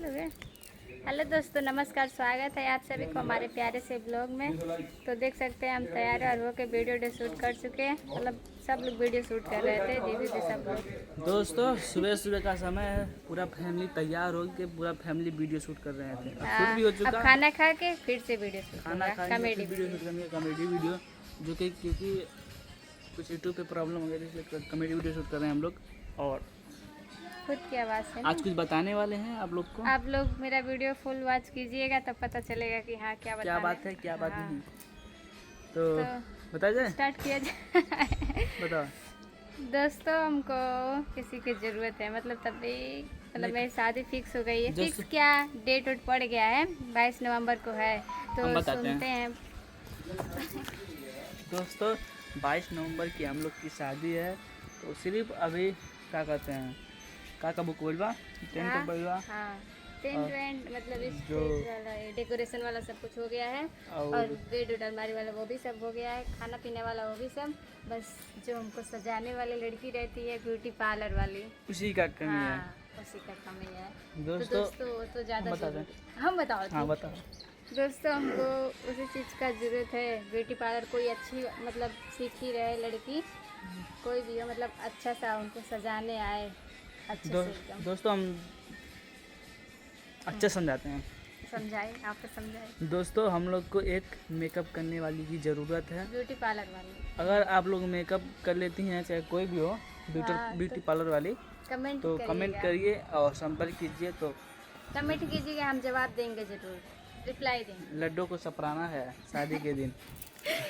चालू है। हेलो दोस्तों, नमस्कार, स्वागत है आप सभी को हमारे प्यारे से ब्लॉग में। तो देख सकते हैं हम तैयार और होकर वीडियो शूट कर चुके हैं। मतलब सब लोग वीडियो शूट कर रहे थे, दीदी जी सब लोग। दोस्तों सुबह सुबह का समय है, पूरा फैमिली तैयार हो के पूरा फैमिली वीडियो शूट कर रहे थे। अब शूट भी हो चुका। अब खाना खा के फिर से वीडियो शूट, खाना खा कॉमेडी वीडियो शूट करेंगे, कॉमेडी वीडियो जो कि क्योंकि कुछ यूट्यूब पे प्रॉब्लम हो गई थी, इसलिए कॉमेडी वीडियो शूट कर रहे हैं हम लोग। और खुद की आवाज़ है आज कुछ बताने वाले हैं आप लोग को। आप लोग मेरा वीडियो फुल वॉच कीजिएगा तब पता चलेगा कि हाँ क्या बात है क्या बात नहीं। तो बता जाए, स्टार्ट किया जाए। बताओ दोस्तों, हमको किसी की ज़रूरत है, मतलब तभी मतलब मेरी शादी फिक्स हो गई है। फिक्स क्या, डेट उट पड़ गया है, 22 नवंबर को है। तो सुनते हैं दोस्तों, 22 नवंबर की हम लोग की शादी है। तो सिर्फ अभी क्या कहते हैं, का बुक बोलवा टेंट बोलवा, हाँ टेंट वेंट मतलब जो डेकोरेशन वाला सब कुछ हो गया है, और बेड उड अलमारी वाला वो भी सब हो गया है, खाना पीने वाला वो भी सब। बस जो हमको सजाने वाली लड़की रहती है, ब्यूटी पार्लर वाली, उसी का कमी है। उसी का कमी है दोस्तों तो ज़्यादा हम बताओ। हाँ बताओ दोस्तों, हमको उसी चीज़ का ज़रूरत है, ब्यूटी पार्लर कोई अच्छी मतलब सीखी रहे लड़की, कोई भी हो, मतलब अच्छा सा उनको सजाने आए अच्छे से एकदम। दोस्तों हम अच्छे समझाते हैं, समझाए आप तो समझाए। दोस्तों हम लोग को एक मेकअप करने वाली की ज़रूरत है, ब्यूटी पार्लर वाली। अगर आप लोग मेकअप कर लेती हैं, चाहे कोई भी हो ब्यूटी पार्लर वाली, कमेंट तो कमेंट करिए और संपर्क कीजिए। तो कमेंट कीजिएगा, हम जवाब देंगे, जरूर रिप्लाई देंगे। लड्डू को सपराना है शादी के दिन।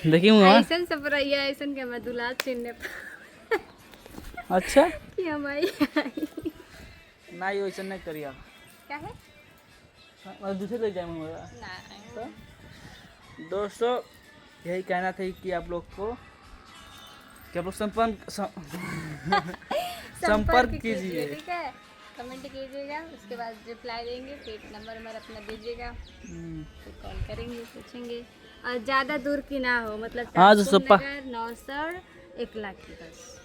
देखिए ऐसा सपराइया, ऐसा क्या मैं दुल्हा छीनने अच्छा कि हम आई ना, ये वैसा नहीं करिए आप। क्या है दूसरे ले जाए। तो दोस्तों यही कहना था कि आप लोग को कि आप लोग संपर्क कीजिए, ठीक है। कमेंट कीजिएगा, उसके बाद रिप्लाई देंगे, फिर नंबर अपना दीजिएगा, फिर कॉल करेंगे, पूछेंगे। और ज़्यादा दूर की ना हो, मतलब हाँ, नौसर 1 लाख की,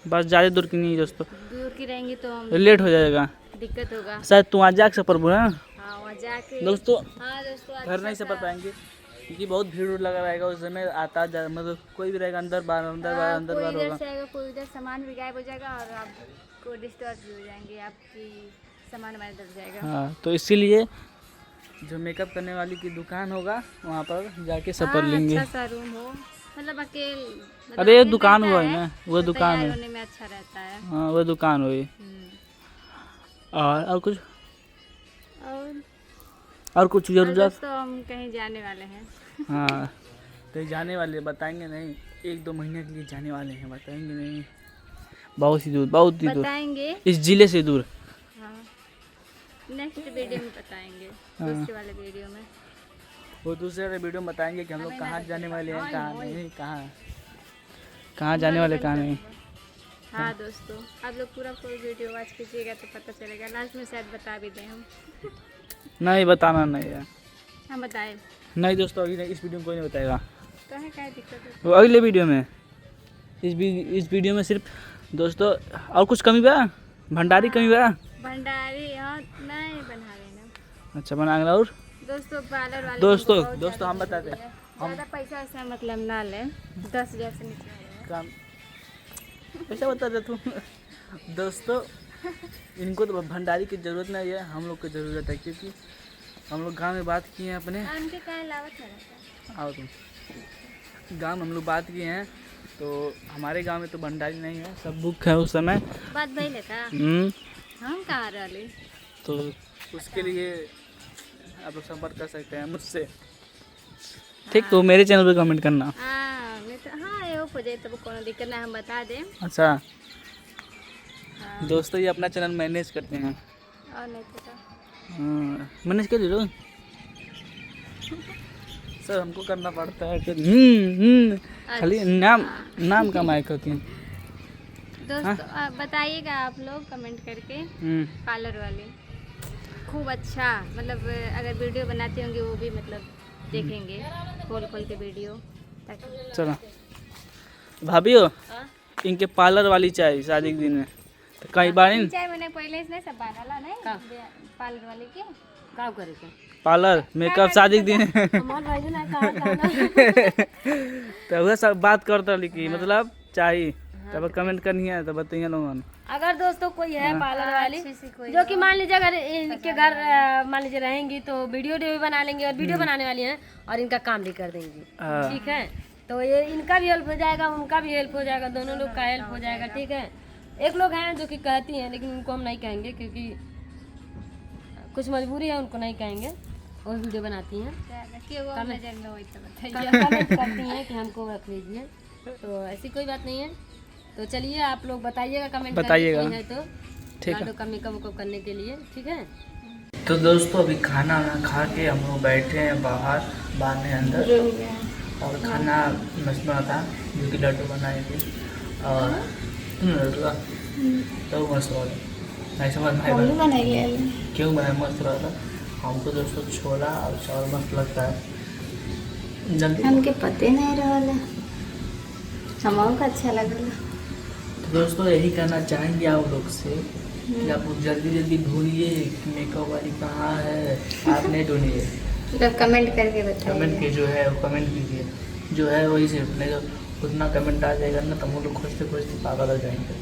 बस ज़्यादा दूर की नहीं दोस्तों, दूर की रहेंगी तो लेट हो जाएगा, दिक्कत होगा। शायद तुम आज जाके सफर बोला। हाँ वहाँ जाके दोस्तों दोस्तों घर नहीं सफर पाएंगे क्योंकि बहुत भीड़ लगा रहेगा उस समय, आता जा मतलब कोई भी रहेगा, अंदर बाहर होगा, कोई इधर सामान भी गायब हो जाएगा और आपको डिस्टर्ब भी हो जाएंगे, आपकी सामान हमारे दब जाएगा। हाँ, तो इसीलिए जो मेकअप करने वाली की दुकान होगा वहाँ पर जाके सफर लेंगे। अच्छा सा रूम हो, मतलब अकेले, मतलब अरे ये दुकान हुआ है ना, वो तो दुकान है, होने में अच्छा रहता है। हाँ वो दुकान हुई। और कुछ और कुछ जरूरत। तो हम कहीं जाने वाले हैं। हाँ कहीं जाने वाले, बताएंगे नहीं, 1-2 महीने के लिए जाने वाले हैं, बताएंगे नहीं, बहुत ही दूर, बहुत ही दूर, बताएंगे इस जिले से दूर। हाँ नेक्स्ट वीडियो में बताएंगे, दूसरे वाले वीडियो में, वो दूसरे वाले वीडियो में बताएंगे कि हम लोग कहाँ जाने वाले हैं, कहाँ नहीं, कहाँ जाने वाले, कहाँ नहीं। हाँ दोस्तों, आप लोग पूरा कोई वीडियो वॉच कीजिएगा तो पता चलेगा, लास्ट में शायद बता भी दें हम। नहीं बताना नहीं है, हम बताए नहीं दोस्तों, अभी इस वीडियो में कोई नहीं बताएगा, तो है क्या दिक्कत है, वो अगले वीडियो में। इस वीडियो में सिर्फ दोस्तों और कुछ कमी बा, भंडारी कमी बा, भंडारी हाँ नहीं बना लेना। अच्छा बना लेना। और दोस्तों पार्लर वाले दोस्तों हम बताते हैं, ज़्यादा पैसा ऐसा मतलब ना लें, 10,000 से नीचे काम ऐसा बता दे तुम। दोस्तों इनको तो भंडारी की ज़रूरत नहीं है, हम लोग की ज़रूरत है, क्योंकि हम लोग गांव में बात किए हैं अपने, आओ तुम, गांव में हम लोग बात किए हैं, तो हमारे गांव में तो भंडारी नहीं है, सब बुक है उस समय बात भाई लेता हम कहाँ रहे, तो उसके लिए आप लोग संपर्क कर सकते हैं मुझसे, ठीक। तो मेरे चैनल पे कमेंट करना। हो जाए तब कोनो दिक्कत ना, हम बता दें। अच्छा दोस्तों ये अपना चैनल मैनेज करते हैं, और नहीं तो मैनेज कर लो सर, हमको करना पड़ता है कि खाली नाम कमाए होती हैं। दोस्तों बताइएगा आप लोग कमेंट करके, पार्लर वाले खूब अच्छा, मतलब अगर वीडियो बनाते होंगे वो भी मतलब देखेंगे, खोल के वीडियो। चलो भाभी हो, इनके पार्लर वाली चाहिए शादी के दिन में, कहीं बानी 4 महीने पहले से नहीं सब बानाला नहीं का? पार्लर वाले के का करे के पार्लर मेकअप शादी के दिन हमार भाई ना कहा तो वह सब बात करता कि मतलब चाहिए तब कमेंट करनी है तो बताइए लोगन। अगर दोस्तों कोई है पार्लर वाली अच्छी सी कोई जो कि मान लीजिए अगर इनके घर मान लीजिए रहेंगी तो वीडियो भी बना लेंगे और वीडियो बनाने वाली हैं और इनका काम भी कर देंगी। हाँ। ठीक है, तो ये इनका भी हेल्प हो जाएगा, उनका भी हेल्प हो जाएगा, दोनों लोग का हेल्प हो जाएगा। ठीक है, एक लोग हैं जो कि कहती हैं लेकिन उनको हम नहीं कहेंगे क्योंकि कुछ मजबूरी है, उनको नहीं कहेंगे। और वीडियो बनाती हैं, कमेंट करती हैं कि हमको रख लीजिए, तो ऐसी कोई बात नहीं है। तो चलिए आप लोग बताइएगा, कमेंट बताइएगा। है तो ठीक है। लाडो का मेकअप करने के लिए। ठीक है, तो दोस्तों अभी खाना वाना खा के हम लोग बैठे हैं बाहर में अंदर और खाना मस्त बना था जो कि लड्डू बनाए थे और लड्डू का तो मस्त रहा ऐसा मत क्यों बनाए मस्त रहा था। हमको दोस्तों छोला और चावल मस्त लगता है जल्दी हमके पते नहीं रहला हमको का अच्छा लगला। तो दोस्तों यही कहना चाहेंगे आप लोग से कि आप लोग जल्दी जल्दी ढूंढिए कि मेकअप वाली कहाँ है। आप नहीं ढूंढिए, मतलब कमेंट करके बताइए। कमेंट की जो है वो कमेंट कीजिए, जो है वही से नहीं तो उतना कमेंट आ जाएगा ना तो हम लोग खोजते खोजते पागल हो जाएंगे।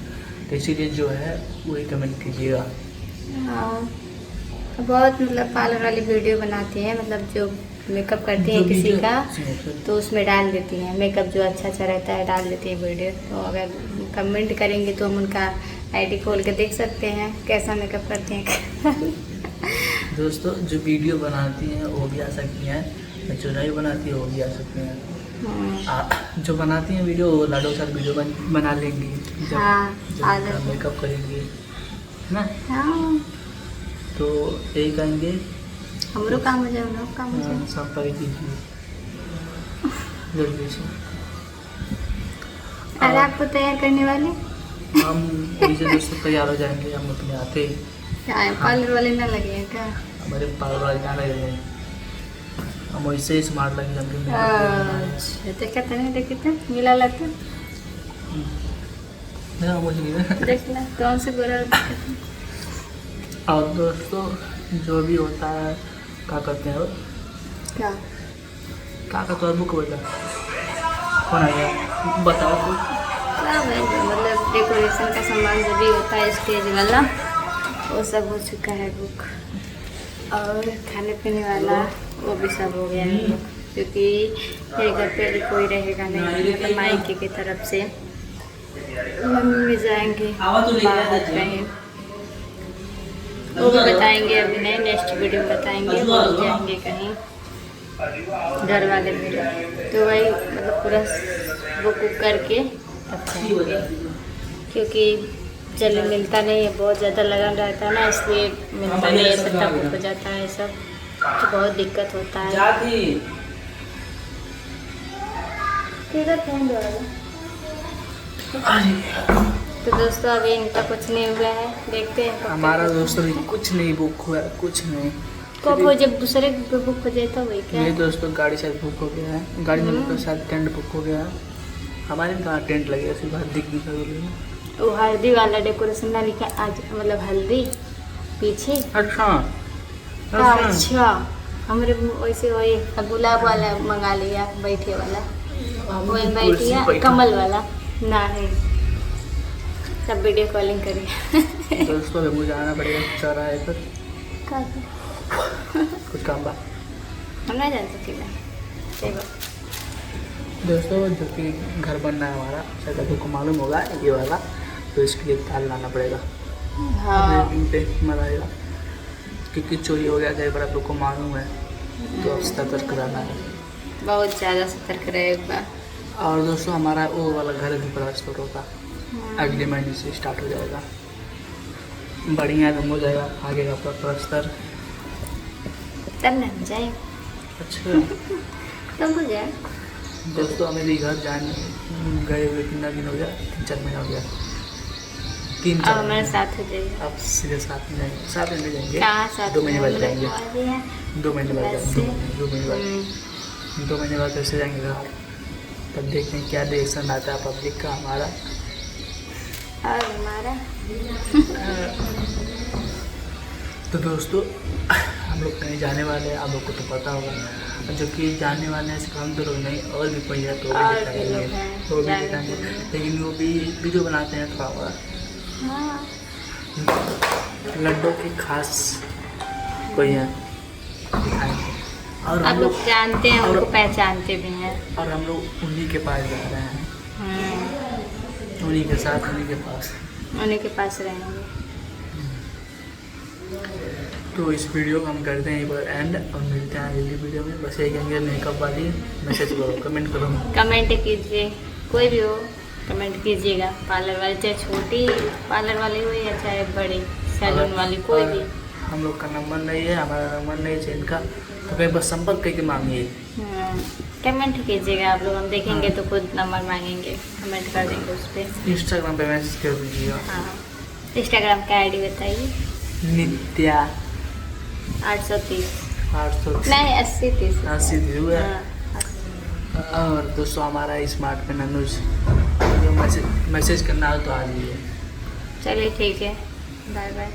तो इसीलिए जो है वही कमेंट कीजिएगा। हाँ, बहुत मतलब पार्लर वाली वीडियो बनाती हैं, मतलब जो मेकअप करती हैं जो किसी वीडियो- का सुनिए, तो उसमें डाल देती हैं मेकअप जो अच्छा रहता है, डाल देती हैं वीडियो। तो अगर कमेंट करेंगे तो हम उनका आईडी खोल के देख सकते हैं कैसा मेकअप करते हैं। दोस्तों जो वीडियो बनाती हैं वो भी आ सकती हैं, जो नहीं बनाती है वो भी आ सकती हैं। जो बनाती हैं वीडियो वो लाडो के साथ वीडियो बना लेंगी जब हाँ, आ जब जाते। मेकअप करेंगी है ना। हाँ, तो यही कहेंगे हमरो काम हो जाए, उनको काम हो जाए। संपर्क कीजिए जल्दी से। और आपको तैयार करने वाले हम वैसे दोस्तों तैयार हो जाएंगे, हम अपने आते ही क्या है, पार्लर वाले ना लगे हैं क्या? हमारे पार्लर वाले जाने लगे हम वैसे ही स्मार्ट लगे हमके अच्छा, देखा था नहीं, देखे थे मिला लगता मेकअप। देखना कौन से गोरा। और दोस्तों जो भी होता है क्या करते हैं वो क्या क्या करते हैं बुक बोला कौन आ गया बताओ तो। क्या है, मतलब डेकोरेशन का सामान जो भी होता है स्टेज वाला वो सब हो चुका है बुक, और खाने पीने वाला वो भी सब हो गया है बुक, क्योंकि मेरे घर पे अभी कोई रहेगा नहीं, मतलब मायके की तरफ से मम्मी भी जाएंगे बाहर कहीं, वो भी बताएंगे अभी नहीं, नेक्स्ट वीडियो में बताएंगे। वो भी जाएंगे कहीं घर वाले मेरे, तो वही मतलब पूरा बुक करके तब जाएंगे, क्योंकि चल मिलता नहीं है, बहुत ज़्यादा लगन रहता है ना, इसलिए मिलता नहीं है, सब तब हो जाता है सब, तो बहुत दिक्कत होता है। तो दोस्तों अभी इनका कुछ नहीं हुआ है, देखते हैं कब हमारा तक दोस्तों भी कुछ नहीं बुक हुआ कुछ नहीं। कब हो, जब दूसरे पे बुक हो जाए तो वही क्या मेरे दोस्तों गाड़ी शायद बुक हो गया है, गाड़ी में शायद टेंट बुक हो गया है। हमारे में कहाँ टेंट लगेगा, सिर्फ हल्दी की जरूरी है। वो हल्दी वाला डेकोरेशन ना लिखा आज, मतलब हल्दी पीछे। अच्छा अच्छा, हमारे वैसे वही गुलाब वाला मंगा लिया, बैठे वाला वही बैठिया, कमल वाला ना है, सब वीडियो कॉलिंग करिए। दोस्तों अभी मुझे आना पड़ेगा चौराहे पर, कुछ काम बा। हम नहीं जान सकते ना दोस्तों जो कि घर बनना है हमारा, शायद आपको मालूम होगा ये वाला, तो इसके लिए ताल लाना पड़ेगा। हाँ, पे मराएगा क्योंकि चोरी हो गया कई बार, आप लोग को मालूम है, तो अब सतर्क रहना है, बहुत ज़्यादा सतर्क रहेगा। और दोस्तों हमारा वो वाला घर भी प्लास्टर होगा, अगले महीने से स्टार्ट हो जाएगा, बढ़िया एकदम हो जाएगा आगे का पूरा प्लास्टर। तब ना हो जाए, अच्छा तब हो जाए। दोस्तों हमें भी घर जाने गए हुए कितना दिन हो गया, 3-4 महीना हो गया, 3-4 अब हमारे साथ हो जाएगा। अब सीधे साथ में जाएंगे, साथ में जाएंगे, कहाँ साथ 2 महीने बाद में? जाएंगे, मतलब 2 महीने बाद वैसे? 2 महीने बाद 2 महीने बाद कैसे जाएंगे घर, तब देखते हैं क्या रिएक्शन आता है पब्लिक का हमारा। और हमारा तो दोस्तों हम लोग कहीं जाने वाले हैं, आप लोग को तो पता होगा, जो कि जाने वाले हैं सिर्फ हम तो लोग नहीं, और भी कोई है तो और भी भी दिखाएंगे, लोग हैं तो भी जाने दिखाएंगे, के लिए। लेकिन वो भी वीडियो बनाते हैं थोड़ा बहुत। हाँ लड्डू की खास कोई है दिखाएंगे, और आप हम लोग लोग जानते हैं, और- उनको पहचानते भी हैं। और हम लोग उन्हीं के पास जा रहे हैं, उन्हीं के साथ, उन्हीं के पास। उन्हीं के पास रहेंगे। तो इस वीडियो को हम करते हैं एक बार एंड, और मिलते हैं अगली वीडियो में। बस यही कहेंगे, मेकअप वाली मैसेज करो, कमेंट करो, कमेंट कीजिए, कोई भी हो कमेंट कीजिएगा। पार्लर वाले चाहे छोटी पार्लर वाली हो या चाहे बड़ी सैलून वाली, कोई और भी। हम लोग का नंबर नहीं है, हमारा नंबर नहीं है इनका, तो कहीं बस संपर्क करके मांगिए। कमेंट कीजिएगा आप लोग, हम देखेंगे तो खुद नंबर मांगेंगे, कमेंट कर देंगे उस पर। इंस्टाग्राम पे मैसेज कर दीजिएगा। हाँ, इंस्टाग्राम का आईडी बताइए। नित्या 830 800 नहीं 80 80 हुआ। हाँ, और दोस्तों हमारा स्मार्ट पेन अनुज, मैसेज करना हो तो आ जाइए। चलिए ठीक है, बाय बाय।